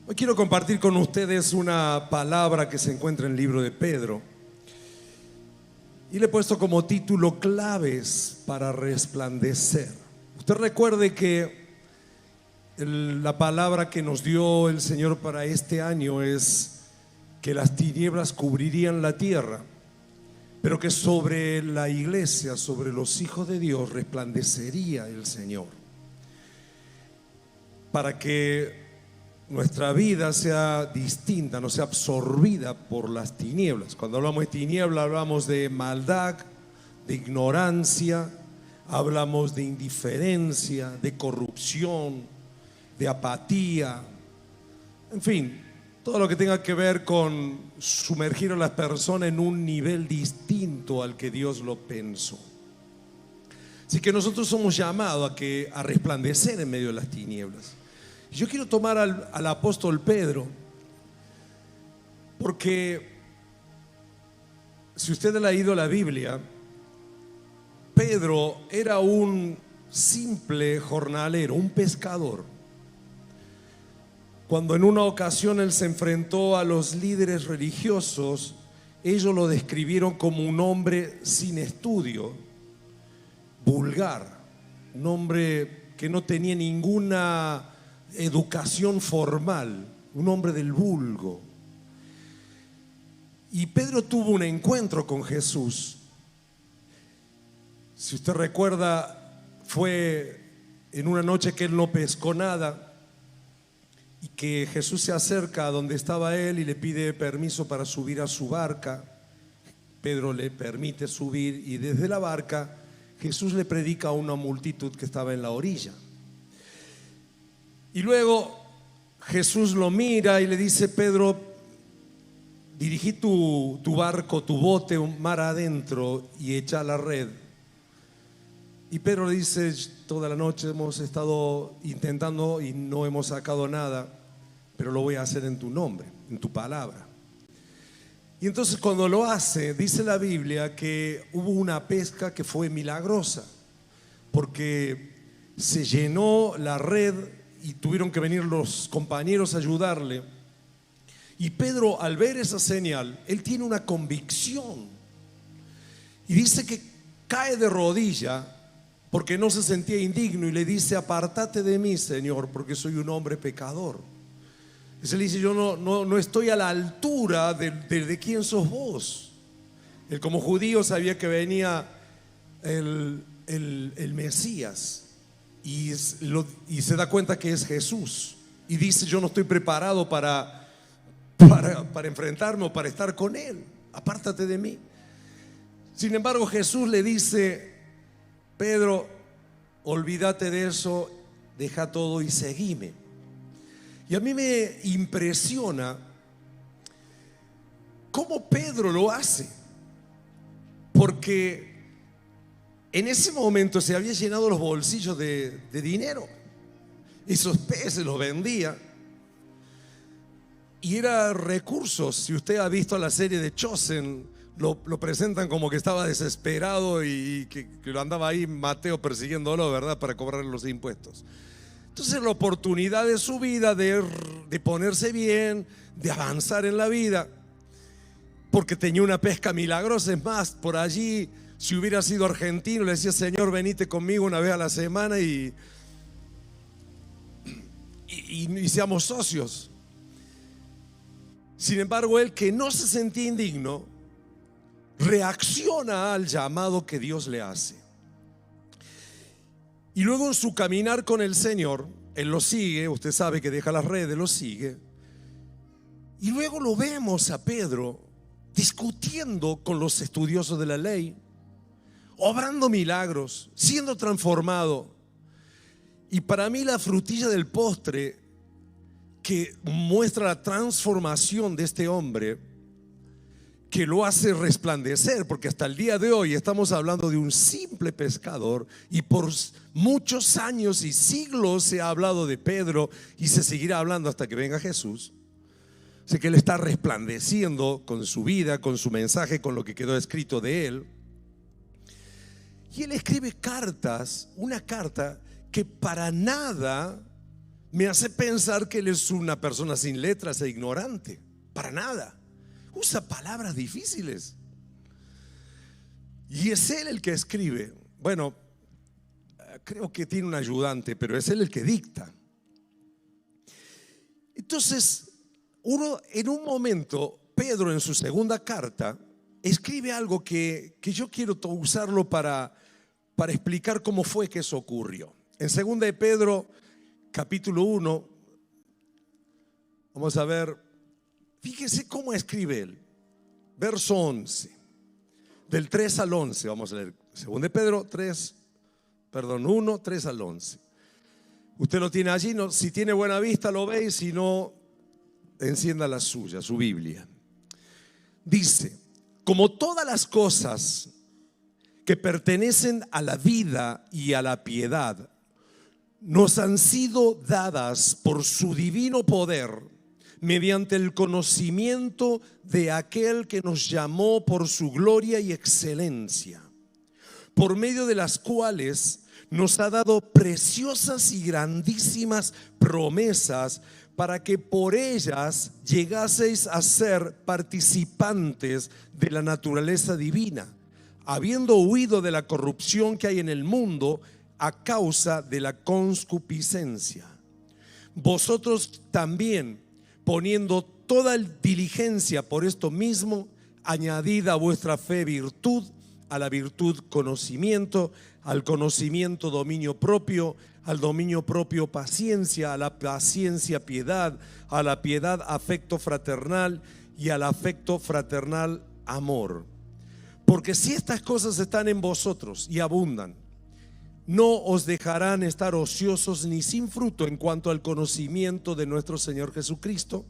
Hoy quiero compartir con ustedes una palabra que se encuentra en el libro de Pedro y le he puesto como título claves para resplandecer. Usted recuerde que la palabra que nos dio el Señor para este año es que las tinieblas cubrirían la tierra, pero que sobre la iglesia, sobre los hijos de Dios, resplandecería el Señor, para que nuestra vida sea distinta, no sea absorbida por las tinieblas. Cuando hablamos de tinieblas, hablamos de maldad, de ignorancia, hablamos de indiferencia, de corrupción, de apatía, en fin, todo lo que tenga que ver con sumergir a las personas en un nivel distinto al que Dios lo pensó. Así que nosotros somos llamados a resplandecer en medio de las tinieblas. Yo quiero tomar al apóstol Pedro, porque si usted ha leído la Biblia, Pedro era un simple jornalero, un pescador. Cuando en una ocasión él se enfrentó a los líderes religiosos, ellos lo describieron como un hombre sin estudio, vulgar, un hombre que no tenía ninguna educación formal, un hombre del vulgo. Y Pedro tuvo un encuentro con Jesús. Si usted recuerda, fue en una noche que él no pescó nada y que Jesús se acerca a donde estaba él y le pide permiso para subir a su barca. Pedro le permite subir y desde la barca Jesús le predica a una multitud que estaba en la orilla. Y luego Jesús lo mira y le dice: Pedro, dirigí tu barco, tu bote, un mar adentro y echa la red. Y Pedro le dice: toda la noche hemos estado intentando y no hemos sacado nada, pero lo voy a hacer en tu nombre, en tu palabra. Y entonces cuando lo hace, dice la Biblia que hubo una pesca que fue milagrosa, porque se llenó la red y tuvieron que venir los compañeros a ayudarle. Y Pedro, al ver esa señal, él tiene una convicción y dice que cae de rodilla porque no se sentía indigno y le dice: apártate de mí, Señor, porque soy un hombre pecador. Y se le dice: yo no estoy a la altura de quién sos vos. Él, como judío, sabía que venía el Mesías. Y se da cuenta que es Jesús y dice: yo no estoy preparado para enfrentarme o para estar con él, apártate de mí. Sin embargo, Jesús le dice: Pedro, olvídate de eso, deja todo y seguime. Y a mí me impresiona cómo Pedro lo hace, porque en ese momento se había llenado los bolsillos de dinero. Esos peces los vendía y era recursos. Si usted ha visto la serie de Chosen, lo presentan como que estaba desesperado y que lo andaba ahí Mateo persiguiéndolo, ¿verdad?, para cobrar los impuestos. Entonces la oportunidad de su vida de ponerse bien, de avanzar en la vida, porque tenía una pesca milagrosa. Es más, por allí, si hubiera sido argentino, le decía: Señor, venite conmigo una vez a la semana y seamos socios. Sin embargo, él, que no se sentía indigno, reacciona al llamado que Dios le hace. Y luego en su caminar con el Señor, él lo sigue. Usted sabe que deja las redes, lo sigue. Y luego lo vemos a Pedro discutiendo con los estudiosos de la ley, obrando milagros, siendo transformado. Y para mí la frutilla del postre que muestra la transformación de este hombre, que lo hace resplandecer, porque hasta el día de hoy estamos hablando de un simple pescador y por muchos años y siglos se ha hablado de Pedro y se seguirá hablando hasta que venga Jesús. Sé que él está resplandeciendo con su vida, con su mensaje, con lo que quedó escrito de él. Y él escribe cartas, una carta que para nada me hace pensar que él es una persona sin letras e ignorante. Para nada. Usa palabras difíciles. Y es él el que escribe. Bueno, creo que tiene un ayudante, pero es él el que dicta. Entonces, en un momento, Pedro en su segunda carta escribe algo que yo quiero usarlo para explicar cómo fue que eso ocurrió. En segunda de Pedro, capítulo 1, vamos a ver, fíjese cómo escribe él. Verso 11, del 3 al 11, vamos a leer. Segunda de Pedro 1, 3 al 11. Usted lo tiene allí, no, si tiene buena vista lo ve, y si no, encienda la suya, su Biblia. Dice: como todas las cosas que pertenecen a la vida y a la piedad nos han sido dadas por su divino poder, mediante el conocimiento de aquel que nos llamó por su gloria y excelencia, por medio de las cuales nos ha dado preciosas y grandísimas promesas, para que por ellas llegaseis a ser participantes de la naturaleza divina, habiendo huido de la corrupción que hay en el mundo a causa de la concupiscencia. Vosotros también, poniendo toda diligencia por esto mismo, añadid a vuestra fe virtud, a la virtud conocimiento, al conocimiento dominio propio, al dominio propio paciencia, a la paciencia piedad, a la piedad afecto fraternal, y al afecto fraternal amor. Porque si estas cosas están en vosotros y abundan, no os dejarán estar ociosos ni sin fruto en cuanto al conocimiento de nuestro Señor Jesucristo.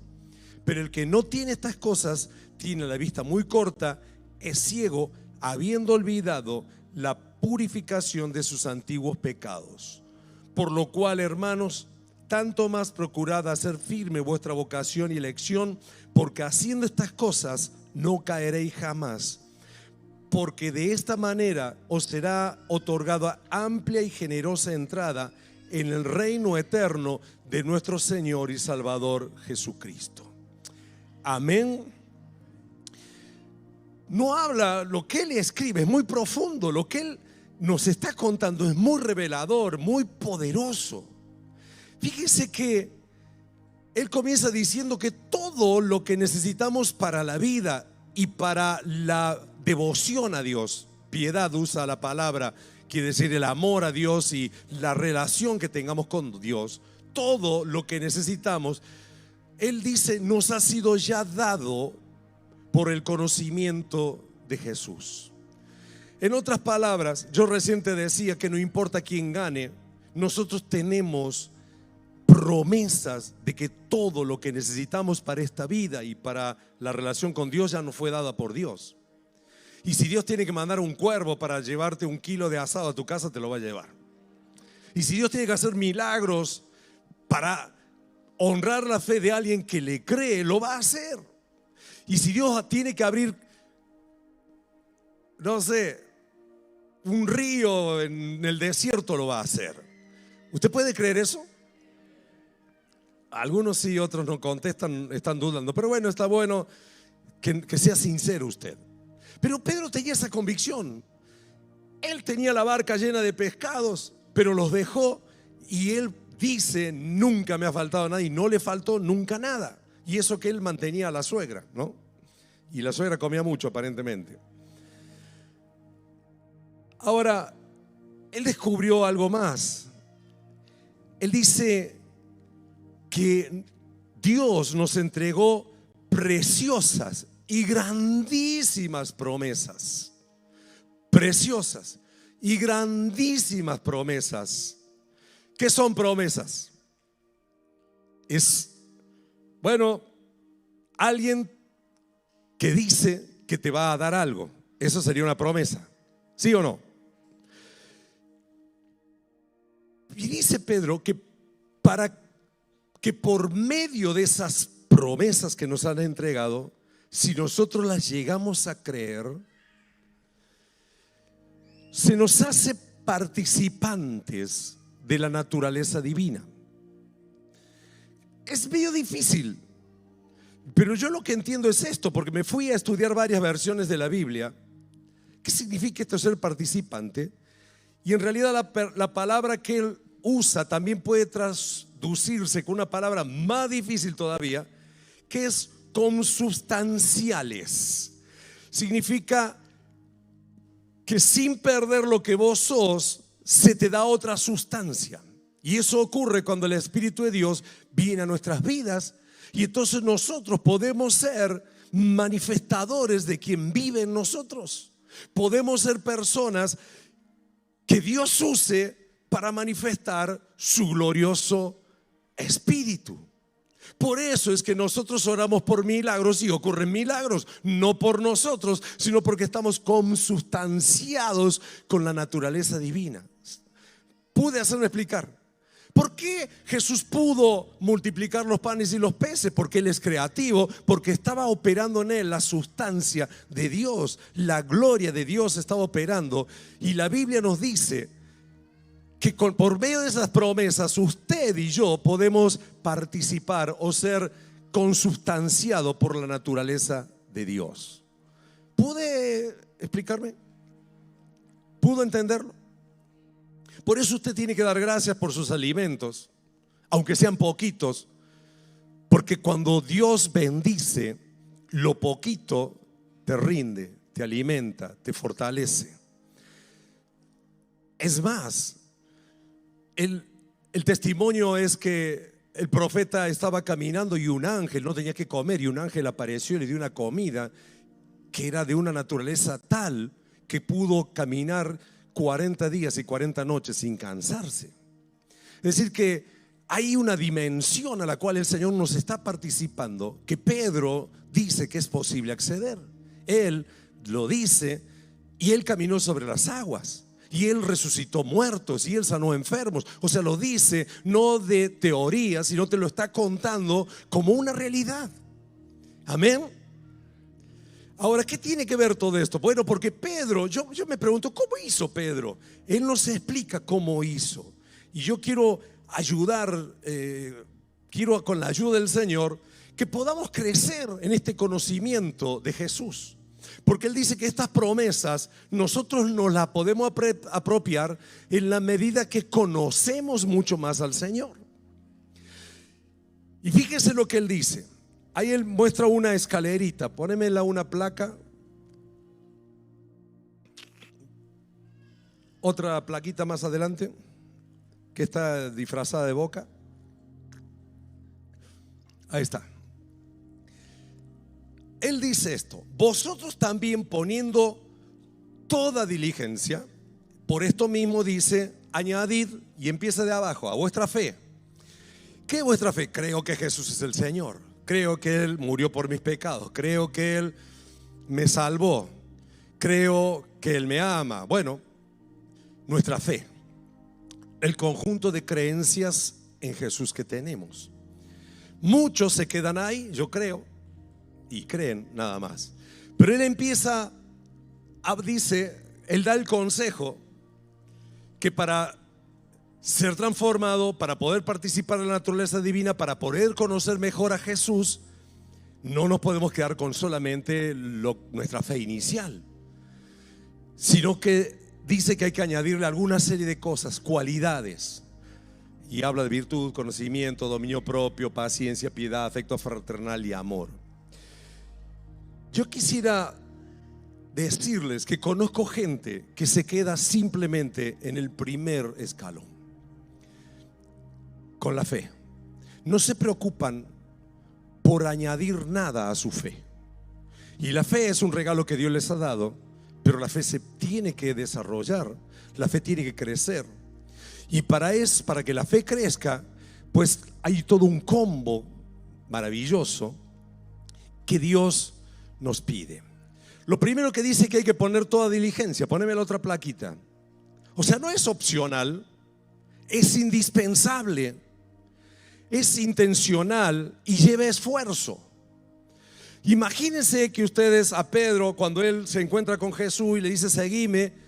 Pero el que no tiene estas cosas tiene la vista muy corta, es ciego, habiendo olvidado la purificación de sus antiguos pecados. Por lo cual, hermanos, tanto más procurad hacer firme vuestra vocación y elección, porque haciendo estas cosas no caeréis jamás. Porque de esta manera os será otorgada amplia y generosa entrada en el reino eterno de nuestro Señor y Salvador Jesucristo. Amén. No habla, lo que él escribe es muy profundo, lo que él nos está contando es muy revelador, muy poderoso. Fíjese que él comienza diciendo que todo lo que necesitamos para la vida y para la devoción a Dios, piedad usa la palabra, quiere decir el amor a Dios y la relación que tengamos con Dios, todo lo que necesitamos, él dice, nos ha sido ya dado por el conocimiento de Jesús. En otras palabras, yo recién te decía que no importa quién gane, nosotros tenemos promesas de que todo lo que necesitamos para esta vida y para la relación con Dios ya nos fue dada por Dios. Y si Dios tiene que mandar un cuervo para llevarte 1 kilo de asado a tu casa, te lo va a llevar. Y si Dios tiene que hacer milagros para honrar la fe de alguien que le cree, lo va a hacer. Y si Dios tiene que abrir, no sé, un río en el desierto, lo va a hacer. ¿Usted puede creer eso? Algunos sí, otros no contestan, están dudando. Pero bueno, está bueno que sea sincero usted. Pero Pedro tenía esa convicción. Él tenía la barca llena de pescados, pero los dejó, y él dice, nunca me ha faltado nada, y no le faltó nunca nada. Y eso que él mantenía a la suegra, ¿no? Y la suegra comía mucho, aparentemente. Ahora, él descubrió algo más. Él dice que Dios nos entregó preciosas y grandísimas promesas. Preciosas y grandísimas promesas. ¿Qué son promesas? Es, bueno, alguien que dice que te va a dar algo. Eso sería una promesa, ¿sí o no? Y dice Pedro que para que por medio de esas promesas que nos han entregado, si nosotros las llegamos a creer, se nos hace participantes de la naturaleza divina. es medio difícil. Pero yo lo que entiendo es esto, porque me fui a estudiar varias versiones de la Biblia. ¿Qué significa esto ser participante? Y en realidad la palabra que él usa también puede traducirse con una palabra más difícil todavía, que es consubstanciales. Significa que sin perder lo que vos sos, se te da otra sustancia. Y eso ocurre cuando el Espíritu de Dios viene a nuestras vidas. Y entonces nosotros podemos ser manifestadores de quien vive en nosotros. Podemos ser personas que Dios use para manifestar su glorioso Espíritu. Por eso es que nosotros oramos por milagros y ocurren milagros, no por nosotros, sino porque estamos consubstanciados con la naturaleza divina. Pude hacerme explicar. ¿Por qué Jesús pudo multiplicar los panes y los peces? Porque Él es creativo, porque estaba operando en Él la sustancia de Dios, la gloria de Dios estaba operando. Y la Biblia nos dice que por medio de esas promesas usted y yo podemos participar o ser consubstanciado por la naturaleza de Dios. ¿Pude explicarme? ¿Pudo entenderlo? Por eso usted tiene que dar gracias por sus alimentos, aunque sean poquitos, porque cuando Dios bendice, lo poquito te rinde, te alimenta, te fortalece. Es más, el testimonio es que el profeta estaba caminando y un ángel no tenía que comer, y un ángel apareció y le dio una comida que era de una naturaleza tal que pudo caminar 40 días y 40 noches sin cansarse. Es decir que hay una dimensión a la cual el Señor nos está participando, que Pedro dice que es posible acceder. Él lo dice, y él caminó sobre las aguas, y él resucitó muertos, y él sanó enfermos. O sea, lo dice no de teoría, sino te lo está contando como una realidad. Amén. Ahora, ¿qué tiene que ver todo esto? Bueno, porque Pedro, yo me pregunto, ¿cómo hizo Pedro? Él no se explica cómo hizo. Y yo quiero ayudar, quiero con la ayuda del Señor, que podamos crecer en este conocimiento de Jesús. Porque Él dice que estas promesas nosotros nos las podemos apropiar en la medida que conocemos mucho más al Señor. Y fíjese lo que Él dice. Ahí Él muestra una escalerita. Pónemela una placa. Otra plaquita más adelante, que está disfrazada de boca. Ahí está. Él dice esto: vosotros también, poniendo toda diligencia, por esto mismo dice, añadid, y empieza de abajo, a vuestra fe. ¿Qué es vuestra fe? Creo que Jesús es el Señor. Creo que Él murió por mis pecados. Creo que Él me salvó. Creo que Él me ama. Bueno, nuestra fe, el conjunto de creencias en Jesús que tenemos. Muchos se quedan ahí, yo creo, y creen nada más. Pero Él empieza, dice, Él da el consejo que para ser transformado, para poder participar en la naturaleza divina, para poder conocer mejor a Jesús, no nos podemos quedar con solamente nuestra fe inicial, sino que dice que hay que añadirle alguna serie de cosas, cualidades. Y habla de virtud, conocimiento, dominio propio, paciencia, piedad, afecto fraternal y amor. Yo quisiera decirles que conozco gente que se queda simplemente en el primer escalón, con la fe. No se preocupan por añadir nada a su fe. Y la fe es un regalo que Dios les ha dado, pero la fe se tiene que desarrollar, la fe tiene que crecer. Y para que la fe crezca, pues hay todo un combo maravilloso que Dios nos pide. Lo primero que dice que hay que poner toda diligencia. Poneme la otra plaquita. O sea, no es opcional, es indispensable, es intencional y lleva esfuerzo. Imagínense que ustedes a Pedro, cuando él se encuentra con Jesús y le dice seguime,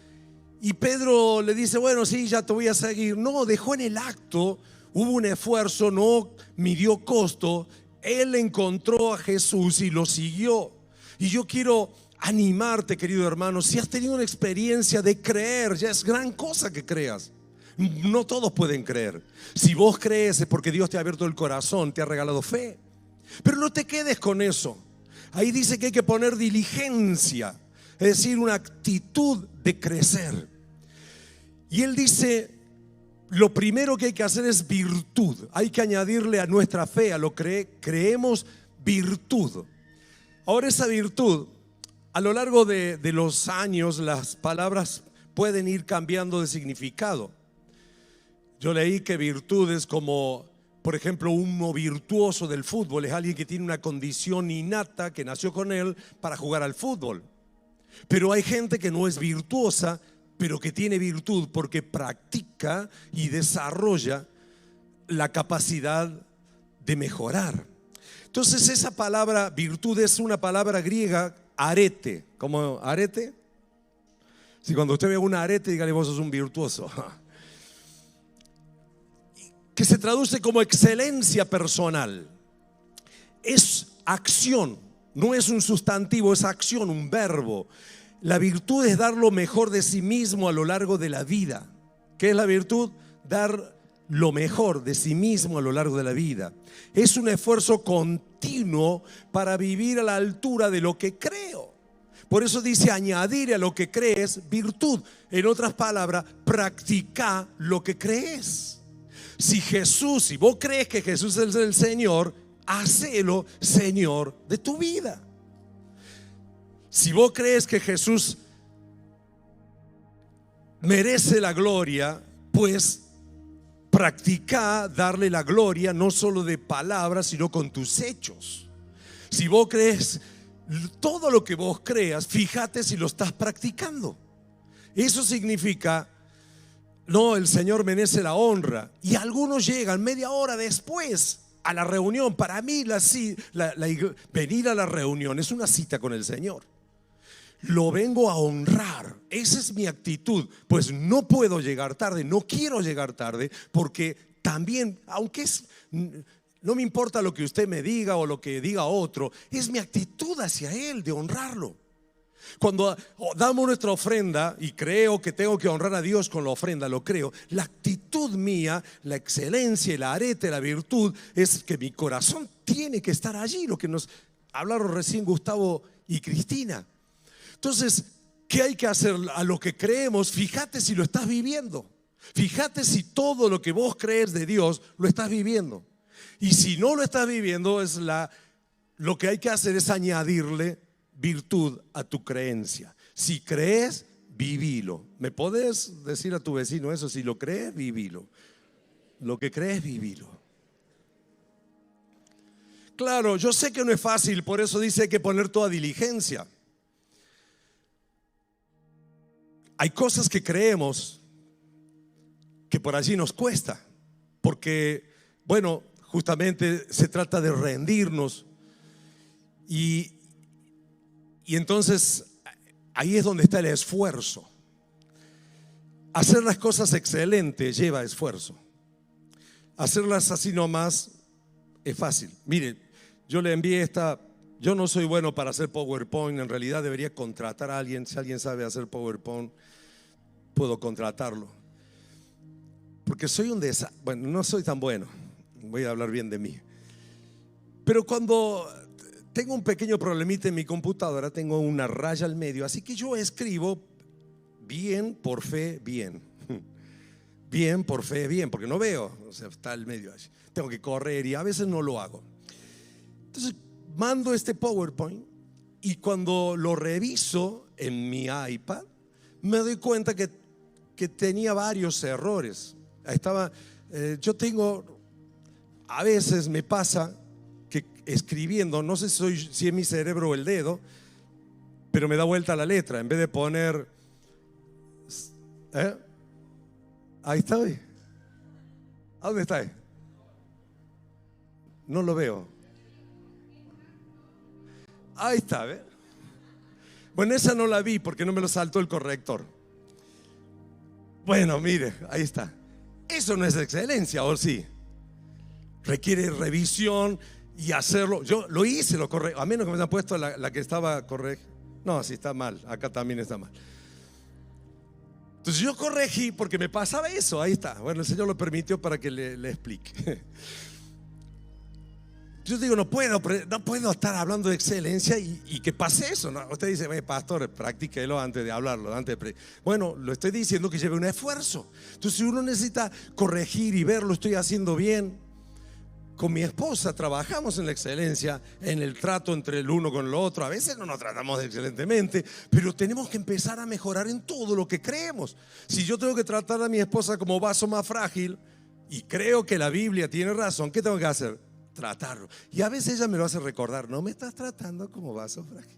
y Pedro le dice bueno, sí, ya te voy a seguir. No, dejó en el acto hubo un esfuerzo, no midió costo. Él encontró a Jesús y lo siguió. Y yo quiero animarte, querido hermano, si has tenido una experiencia de creer, ya es gran cosa que creas. No todos pueden creer. Si vos crees es porque Dios te ha abierto el corazón, te ha regalado fe. Pero no te quedes con eso. Ahí dice que hay que poner diligencia, es decir, una actitud de crecer. Y él dice, lo primero que hay que hacer es virtud. Hay que añadirle a nuestra fe, a lo que creemos, virtud. Ahora, esa virtud, a lo largo de los años, las palabras pueden ir cambiando de significado. Yo leí que virtud es como, por ejemplo, uno virtuoso del fútbol es alguien que tiene una condición innata, que nació con él para jugar al fútbol. Pero hay gente que no es virtuosa, pero que tiene virtud porque practica y desarrolla la capacidad de mejorar. Entonces, esa palabra virtud es una palabra griega, arete. ¿Cómo arete? Si cuando usted ve un arete, dígale, vos sos un virtuoso. Que se traduce como excelencia personal. Es acción, no es un sustantivo, es acción, un verbo. La virtud es dar lo mejor de sí mismo a lo largo de la vida. ¿Qué es la virtud? Dar lo mejor de sí mismo a lo largo de la vida. Es un esfuerzo continuo para vivir a la altura de lo que creo. Por eso dice añadir a lo que crees virtud. En otras palabras, practica lo que crees. Si vos crees que Jesús es el Señor, hacelo Señor de tu vida. Si vos crees que Jesús merece la gloria, pues practica darle la gloria no solo de palabras, sino con tus hechos. Si vos crees todo lo que vos creas, fíjate si lo estás practicando. Eso significa, no, el Señor merece la honra. Y algunos llegan media hora después a la reunión. Para mí venir a la reunión es una cita con el Señor. Lo vengo a honrar. Esa es mi actitud. Pues no puedo llegar tarde, no quiero llegar tarde, porque también, aunque no me importa lo que usted me diga o lo que diga otro, es mi actitud hacia Él de honrarlo. Cuando damos nuestra ofrenda, y creo que tengo que honrar a Dios con la ofrenda, lo creo, la actitud mía, la excelencia, el arete, la virtud, es que mi corazón tiene que estar allí. Lo que nos hablaron recién Gustavo y Cristina. Entonces, ¿qué hay que hacer? A lo que creemos, fíjate si lo estás viviendo. Fíjate si todo lo que vos crees de Dios lo estás viviendo. Y si no lo estás viviendo, lo que hay que hacer es añadirle virtud a tu creencia. Si crees, vivilo. ¿Me podés decir a tu vecino eso? Si lo crees, vivilo. Lo que crees, vivilo. Claro, yo sé que no es fácil, por eso dice hay que poner toda diligencia. Hay cosas que creemos que por allí nos cuesta, porque, bueno, justamente se trata de rendirnos y entonces ahí es donde está el esfuerzo. Hacer las cosas excelentes lleva esfuerzo. Hacerlas así nomás es fácil. Mire, yo le envié yo no soy bueno para hacer PowerPoint, en realidad debería contratar a alguien. Si alguien sabe hacer PowerPoint, puedo contratarlo. Porque soy bueno, no soy tan bueno, voy a hablar bien de mí. Pero cuando tengo un pequeño problemita en mi computadora, tengo una raya al medio, así que yo escribo bien por fe, bien. Bien por fe, bien, porque no veo, o sea, está al medio allí. Tengo que correr y a veces no lo hago. Entonces mando este PowerPoint y cuando lo reviso en mi iPad, me doy cuenta que tenía varios errores. A veces me pasa que escribiendo, no sé si es mi cerebro o el dedo, pero me da vuelta la letra. En vez de poner ahí está. ¿A dónde está? No lo veo. Ahí está, ¿ve? Bueno, esa no la vi porque no me lo saltó el corrector. Bueno, mire, ahí está. Eso no es excelencia, ¿o sí? requiere revisión y hacerlo. Yo lo hice, lo corregí, a menos que me hayan puesto la que estaba correcta. No, sí está mal, acá también está mal. Entonces yo corregí porque me pasaba eso, ahí está. Bueno, el Señor lo permitió para que le explique. Yo digo, no puedo estar hablando de excelencia y que pase eso, ¿no? Usted dice, pastor, practíquelo antes de hablarlo, bueno, lo estoy diciendo que lleve un esfuerzo. Entonces, si uno necesita corregir y ver, lo estoy haciendo bien. Con mi esposa trabajamos en la excelencia, en el trato entre el uno con el otro. A veces no nos tratamos excelentemente, pero tenemos que empezar a mejorar en todo lo que creemos. Si yo tengo que tratar a mi esposa como vaso más frágil, y creo que la Biblia tiene razón, ¿qué tengo que hacer? Tratarlo. Y a veces ella me lo hace recordar, no me estás tratando como vaso frágil.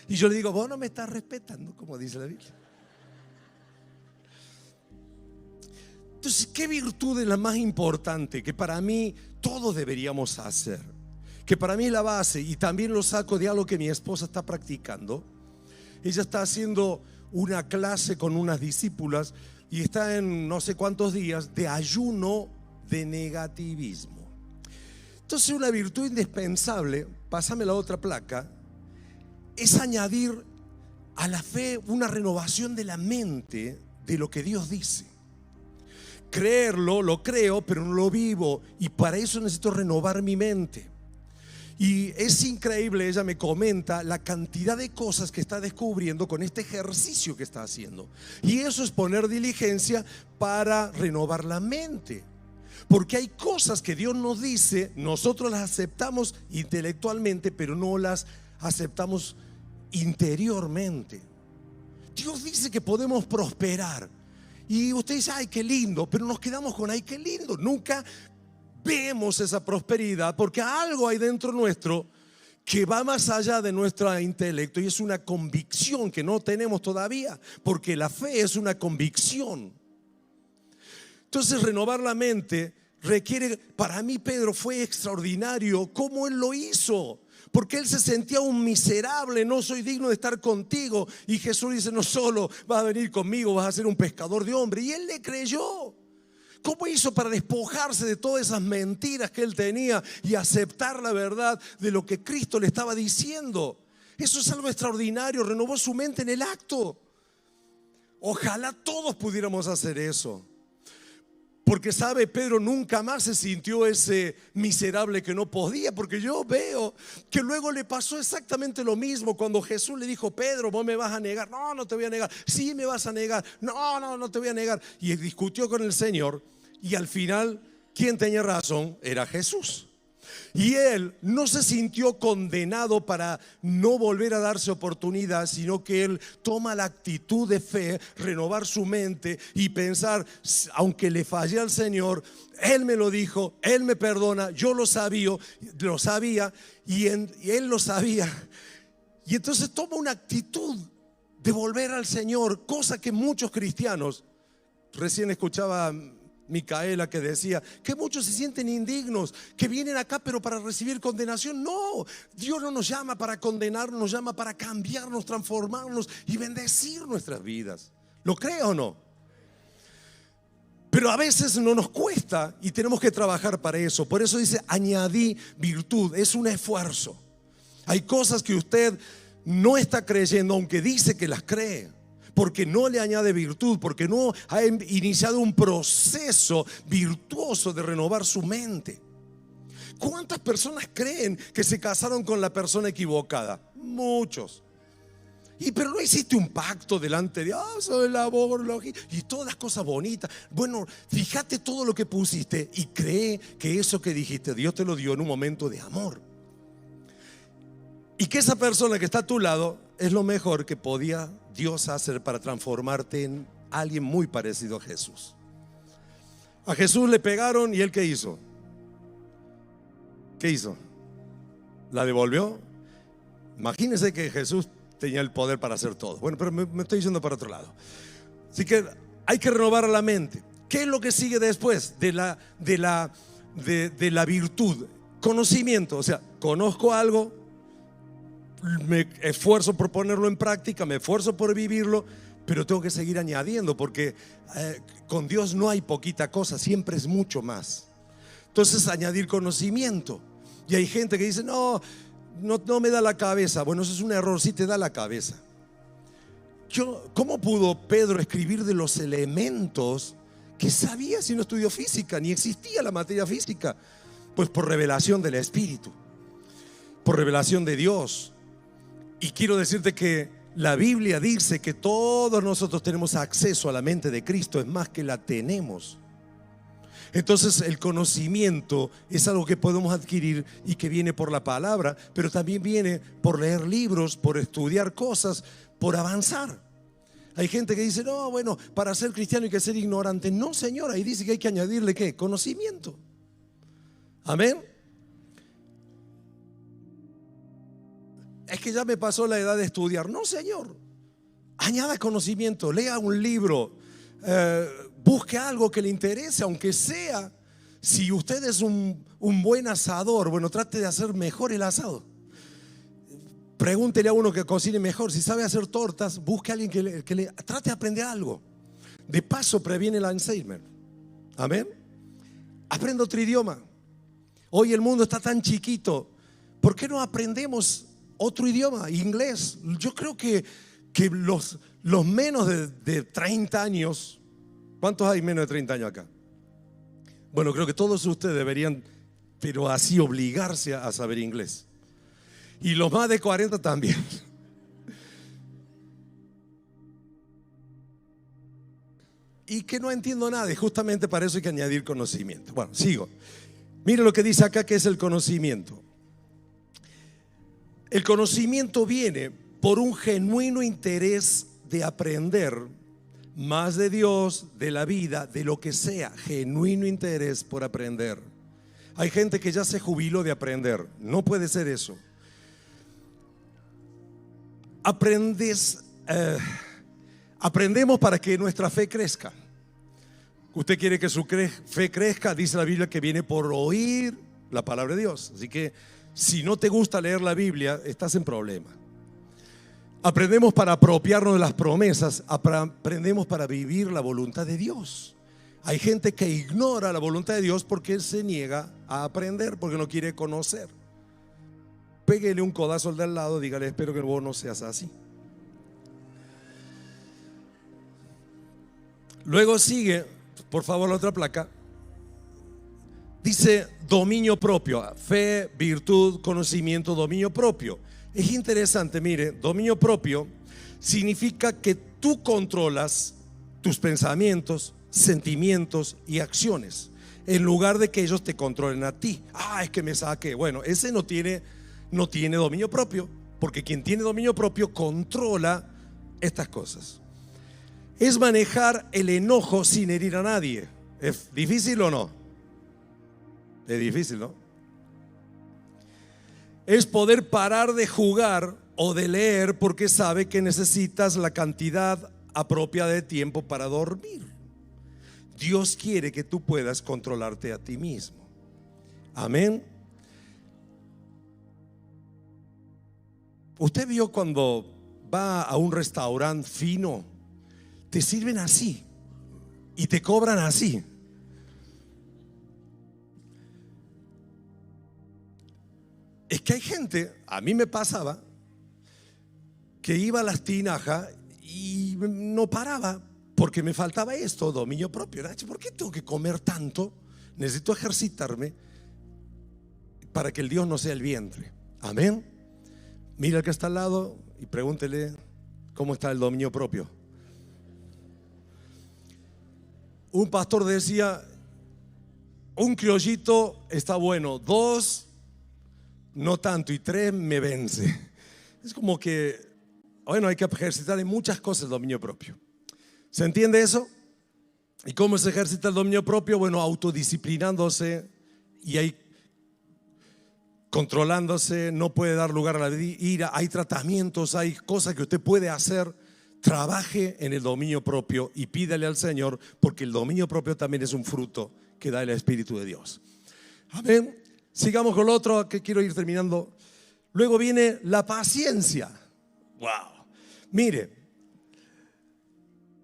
Y yo le digo, vos no me estás respetando, como dice la Biblia. Entonces, ¿qué virtud es la más importante que para mí todos deberíamos hacer? Que para mí es la base, y también lo saco de algo que mi esposa está practicando. Ella está haciendo una clase con unas discípulas y está en no sé cuántos días de ayuno de negativismo. Entonces, una virtud indispensable, pásame la otra placa, es añadir a la fe una renovación de la mente de lo que Dios dice. Creerlo, lo creo, pero no lo vivo, y para eso necesito renovar mi mente. Y es increíble, ella me comenta la cantidad de cosas que está descubriendo con este ejercicio que está haciendo. Y eso es poner diligencia para renovar la mente. Porque hay cosas que Dios nos dice, nosotros las aceptamos intelectualmente, pero no las aceptamos interiormente. Dios dice que podemos prosperar. Y usted dice, ay, qué lindo, pero nos quedamos con, ay, qué lindo. Nunca vemos esa prosperidad porque algo hay dentro nuestro que va más allá de nuestro intelecto, y es una convicción que no tenemos todavía, porque la fe es una convicción. Entonces, renovar la mente requiere, para mí Pedro fue extraordinario cómo él lo hizo. Porque él se sentía un miserable, no soy digno de estar contigo. Y Jesús dice, no solo vas a venir conmigo, vas a ser un pescador de hombres. Y él le creyó. ¿Cómo hizo para despojarse de todas esas mentiras que él tenía y aceptar la verdad de lo que Cristo le estaba diciendo? Eso es algo extraordinario, renovó su mente en el acto. Ojalá todos pudiéramos hacer eso. Porque sabe, Pedro nunca más se sintió ese miserable que no podía, porque yo veo que luego le pasó exactamente lo mismo cuando Jesús le dijo, Pedro, vos me vas a negar. No, no te voy a negar. Sí, me vas a negar. No, no, no te voy a negar. Y discutió con el Señor, y al final, ¿quién tenía razón? Era Jesús. Y él no se sintió condenado para no volver a darse oportunidad, sino que él toma la actitud de fe, renovar su mente y pensar, aunque le fallé al Señor, Él me lo dijo, Él me perdona, yo lo sabía y Él lo sabía. Y entonces toma una actitud de volver al Señor, cosa que muchos cristianos, recién escuchaba Micaela que decía que muchos se sienten indignos, que vienen acá pero para recibir condenación. No, Dios no nos llama para condenarnos, nos llama para cambiarnos, transformarnos y bendecir nuestras vidas. ¿Lo cree o no? Pero a veces no nos cuesta y tenemos que trabajar para eso. Por eso dice, añadí virtud, es un esfuerzo. Hay cosas que usted no está creyendo, aunque dice que las cree, porque no le añade virtud, porque no ha iniciado un proceso virtuoso de renovar su mente. ¿Cuántas personas creen que se casaron con la persona equivocada? Muchos. Pero no hiciste un pacto delante de Dios, el amor y todas las cosas bonitas. Bueno, fíjate todo lo que pusiste y cree que eso que dijiste Dios te lo dio en un momento de amor, y que esa persona que está a tu lado es lo mejor que podía Dios hacer para transformarte en alguien muy parecido a Jesús. A Jesús le pegaron y él ¿qué hizo? ¿Qué hizo? ¿La devolvió? Imagínense que Jesús tenía el poder para hacer todo. Bueno, pero me estoy yendo para otro lado. Así que hay que renovar la mente. ¿Qué es lo que sigue después de la virtud? Conocimiento. O sea, conozco algo, me esfuerzo por ponerlo en práctica, me esfuerzo por vivirlo, pero tengo que seguir añadiendo, porque con Dios no hay poquita cosa, siempre es mucho más. Entonces, añadir conocimiento. Y hay gente que dice, no me da la cabeza. Bueno, eso es un error, sí te da la cabeza. ¿Cómo pudo Pedro escribir de los elementos que sabía si no estudió física? Ni existía la materia física. Pues por revelación del Espíritu, por revelación de Dios. Y quiero decirte que la Biblia dice que todos nosotros tenemos acceso a la mente de Cristo, es más que la tenemos. Entonces el conocimiento es algo que podemos adquirir y que viene por la palabra, pero también viene por leer libros, por estudiar cosas, por avanzar. Hay gente que dice, no, bueno, para ser cristiano hay que ser ignorante. No, Señor, ahí dice que hay que añadirle ¿qué? Conocimiento. Amén. Es que ya me pasó la edad de estudiar. No, Señor, añada conocimiento, lea un libro, busque algo que le interese, aunque sea, si usted es un buen asador, bueno, trate de hacer mejor el asado. Pregúntele a uno que cocine mejor. Si sabe hacer tortas, busque a alguien que le trate de aprender algo. De paso previene el Alzheimer. Amén. Aprenda otro idioma. Hoy el mundo está tan chiquito. ¿Por qué no aprendemos otro idioma? Inglés. Yo creo que los menos de 30 años. ¿Cuántos hay menos de 30 años acá? Bueno, creo que todos ustedes deberían, pero así obligarse a saber inglés. Y los más de 40 también. Y que no entiendo nada, y justamente para eso hay que añadir conocimiento. Bueno, sigo. Mire lo que dice acá, que es el conocimiento. El conocimiento viene por un genuino interés de aprender más de Dios, de la vida, de lo que sea. Genuino interés por aprender. Hay gente que ya se jubiló de aprender. No puede ser eso. Aprendemos para que nuestra fe crezca. Usted quiere que su fe crezca, dice la Biblia que viene por oír la palabra de Dios. Así que si no te gusta leer la Biblia, estás en problema. Aprendemos para apropiarnos de las promesas, aprendemos para vivir la voluntad de Dios. Hay gente que ignora la voluntad de Dios porque se niega a aprender, porque no quiere conocer. Péguele un codazo al de al lado, dígale, espero que vos no seas así. Luego sigue, por favor, la otra placa. Dice dominio propio, fe, virtud, conocimiento, dominio propio. Es interesante, mire, dominio propio significa que tú controlas tus pensamientos, sentimientos y acciones, en lugar de que ellos te controlen a ti. Es que me saqué. Bueno, ese no tiene dominio propio, porque quien tiene dominio propio controla estas cosas. Es manejar el enojo sin herir a nadie. ¿Es difícil o no? Es difícil, ¿no? Es poder parar de jugar o de leer porque sabe que necesitas la cantidad apropiada de tiempo para dormir. Dios quiere que tú puedas controlarte a ti mismo. Amén. Usted vio cuando va a un restaurante fino, te sirven así y te cobran así. Es que hay gente, a mí me pasaba, que iba a las tinajas y no paraba porque me faltaba esto, dominio propio. ¿Por qué tengo que comer tanto? Necesito ejercitarme para que el Dios no sea el vientre. Amén. Mira al que está al lado y pregúntele cómo está el dominio propio. Un pastor decía, un criollito está bueno, 2 no tanto y 3 me vence. Es como que, bueno, hay que ejercitar en muchas cosas el dominio propio. ¿Se entiende eso? ¿Y cómo se ejercita el dominio propio? Bueno, autodisciplinándose y ahí controlándose, no puede dar lugar a la ira. Hay tratamientos, hay cosas que usted puede hacer. Trabaje en el dominio propio y pídale al Señor, porque el dominio propio también es un fruto que da el Espíritu de Dios. Amén. Sigamos con lo otro, que quiero ir terminando. Luego viene la paciencia. Wow. Mire,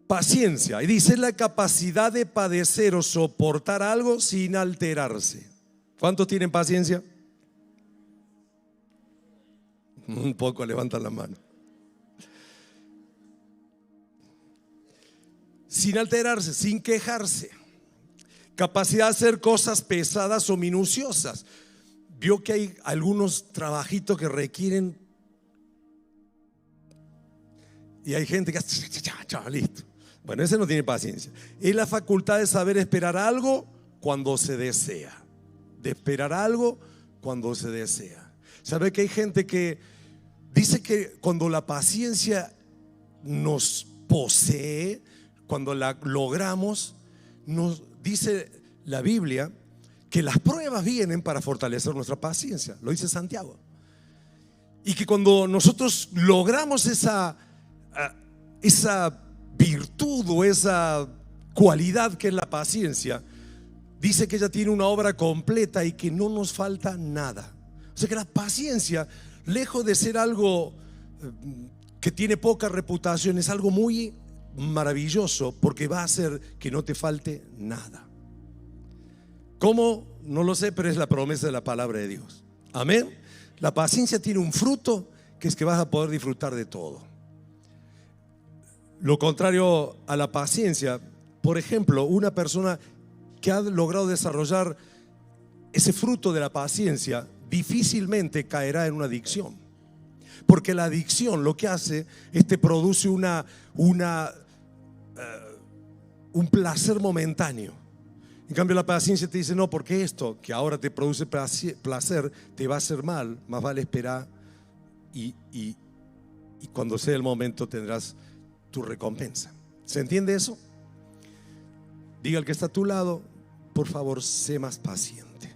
paciencia, y dice la capacidad de padecer o soportar algo sin alterarse. ¿Cuántos tienen paciencia? Un poco levantan la mano. Sin alterarse, sin quejarse. Capacidad de hacer cosas pesadas o minuciosas. Vio que hay algunos trabajitos que requieren, y hay gente que hace listo. Bueno, ese no tiene paciencia. Es la facultad de saber esperar algo cuando se desea. De esperar algo cuando se desea. ¿Sabe que hay gente que dice que cuando la paciencia nos posee, cuando la logramos, nos dice la Biblia que las pruebas vienen para fortalecer nuestra paciencia? Lo dice Santiago. Y que cuando nosotros logramos esa virtud o esa cualidad que es la paciencia, dice que ella tiene una obra completa y que no nos falta nada. O sea que la paciencia, lejos de ser algo que tiene poca reputación, es algo muy maravilloso, porque va a hacer que no te falte nada. ¿Cómo? No lo sé, pero es la promesa de la palabra de Dios. Amén. La paciencia tiene un fruto, que es que vas a poder disfrutar de todo. Lo contrario a la paciencia, por ejemplo, una persona que ha logrado desarrollar ese fruto de la paciencia difícilmente caerá en una adicción, porque la adicción lo que hace es te produce un placer momentáneo. En cambio la paciencia te dice no, porque esto que ahora te produce placer te va a hacer mal, más vale esperar y cuando sea el momento tendrás tu recompensa. ¿Se entiende eso? Diga al que está a tu lado, por favor, sé más paciente.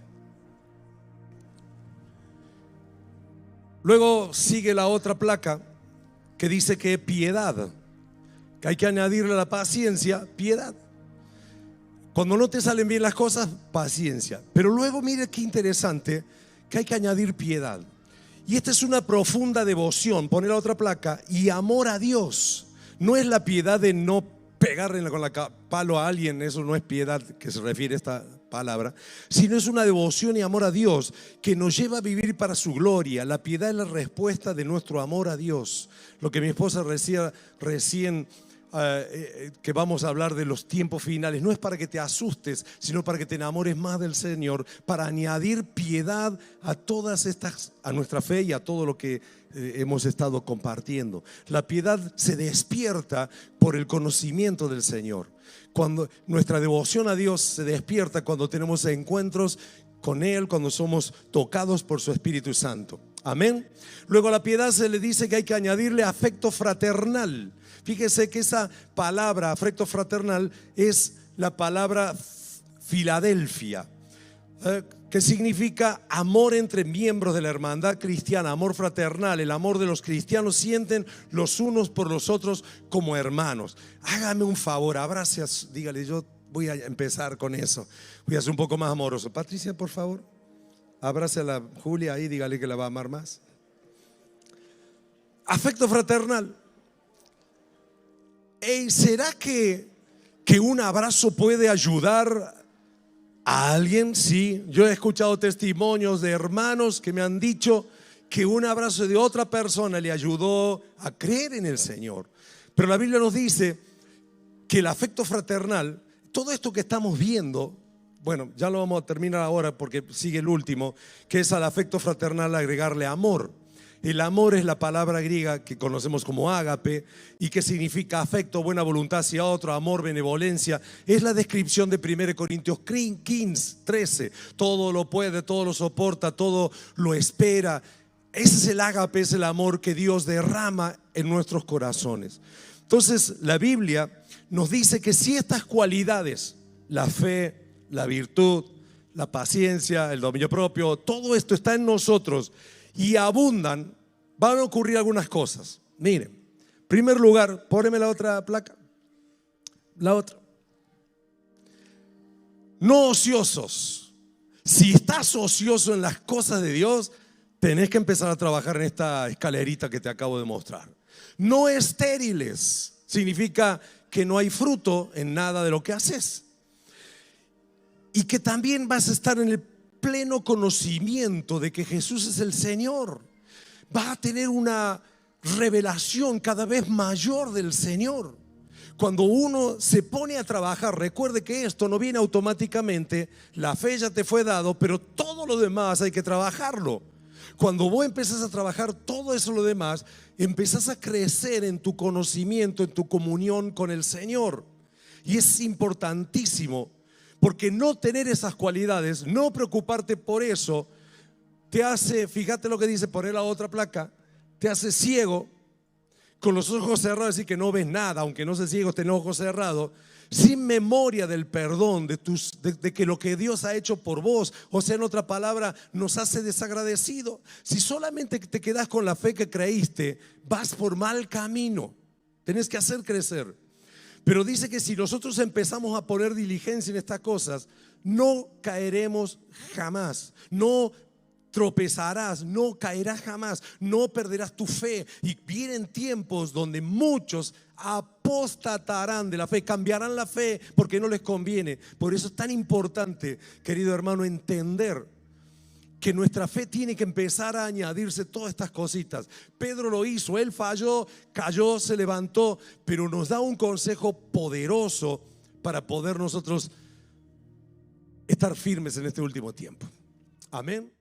Luego sigue la otra placa que dice que piedad, que hay que añadirle a la paciencia piedad. Cuando no te salen bien las cosas, paciencia. Pero luego mire qué interesante, que hay que añadir piedad. Y esta es una profunda devoción, poner la otra placa, y amor a Dios. No es la piedad de no pegarle con la palo a alguien, eso no es piedad que se refiere a esta palabra, sino es una devoción y amor a Dios que nos lleva a vivir para su gloria. La piedad es la respuesta de nuestro amor a Dios. Lo que mi esposa recién que vamos a hablar de los tiempos finales, no es para que te asustes, sino para que te enamores más del Señor, para añadir piedad a todas estas, a nuestra fe y a todo lo que hemos estado compartiendo. La piedad se despierta por el conocimiento del Señor. Cuando nuestra devoción a Dios se despierta cuando tenemos encuentros con Él, cuando somos tocados por su Espíritu Santo. Amén. Luego a la piedad se le dice que hay que añadirle afecto fraternal. Fíjese que esa palabra afecto fraternal es la palabra Filadelfia, que significa amor entre miembros de la hermandad cristiana, amor fraternal. El amor de los cristianos sienten los unos por los otros como hermanos. Hágame un favor, abrace, dígale, yo voy a empezar con eso. Voy a ser un poco más amoroso. Patricia, por favor, abrace a la Julia ahí, dígale que la va a amar más. Afecto fraternal. ¿Será que un abrazo puede ayudar a alguien? Sí, yo he escuchado testimonios de hermanos que me han dicho que un abrazo de otra persona le ayudó a creer en el Señor. Pero la Biblia nos dice que el afecto fraternal, todo esto que estamos viendo, bueno, ya lo vamos a terminar ahora porque sigue el último, que es al afecto fraternal agregarle amor. El amor es la palabra griega que conocemos como ágape y que significa afecto, buena voluntad hacia otro, amor, benevolencia. Es la descripción de 1 Corintios 15:13. Todo lo puede, todo lo soporta, todo lo espera. Ese es el ágape, es el amor que Dios derrama en nuestros corazones. Entonces la Biblia nos dice que si estas cualidades, la fe, la virtud, la paciencia, el dominio propio, todo esto está en nosotros y abundan, van a ocurrir algunas cosas. Miren, en primer lugar, poneme la otra placa. La otra. No ociosos. Si estás ocioso en las cosas de Dios, tenés que empezar a trabajar en esta escalerita que te acabo de mostrar. No estériles. Significa que no hay fruto en nada de lo que haces. Y que también vas a estar en el pleno conocimiento de que Jesús es el Señor. Vas a tener una revelación cada vez mayor del Señor. Cuando uno se pone a trabajar, recuerde que esto no viene automáticamente. La fe ya te fue dado, pero todo lo demás hay que trabajarlo. Cuando vos empezás a trabajar todo eso lo demás, empezás a crecer en tu conocimiento, en tu comunión con el Señor. Y es importantísimo, porque no tener esas cualidades, no preocuparte por eso, te hace, fíjate lo que dice, poner la otra placa, te hace ciego, con los ojos cerrados, decir que no ves nada, aunque no seas ciego, tenés ojos cerrados, sin memoria del perdón, de que lo que Dios ha hecho por vos, o sea, en otra palabra, nos hace desagradecido. Si solamente te quedás con la fe que creíste, vas por mal camino. Tenés que hacer crecer. Pero dice que si nosotros empezamos a poner diligencia en estas cosas, no caeremos jamás, no tropezarás, no caerás jamás, no perderás tu fe. Y vienen tiempos donde muchos apostatarán de la fe, cambiarán la fe porque no les conviene. Por eso es tan importante, querido hermano, entender que nuestra fe tiene que empezar a añadirse todas estas cositas. Pedro lo hizo, él falló, cayó, se levantó, pero nos da un consejo poderoso para poder nosotros estar firmes en este último tiempo. Amén.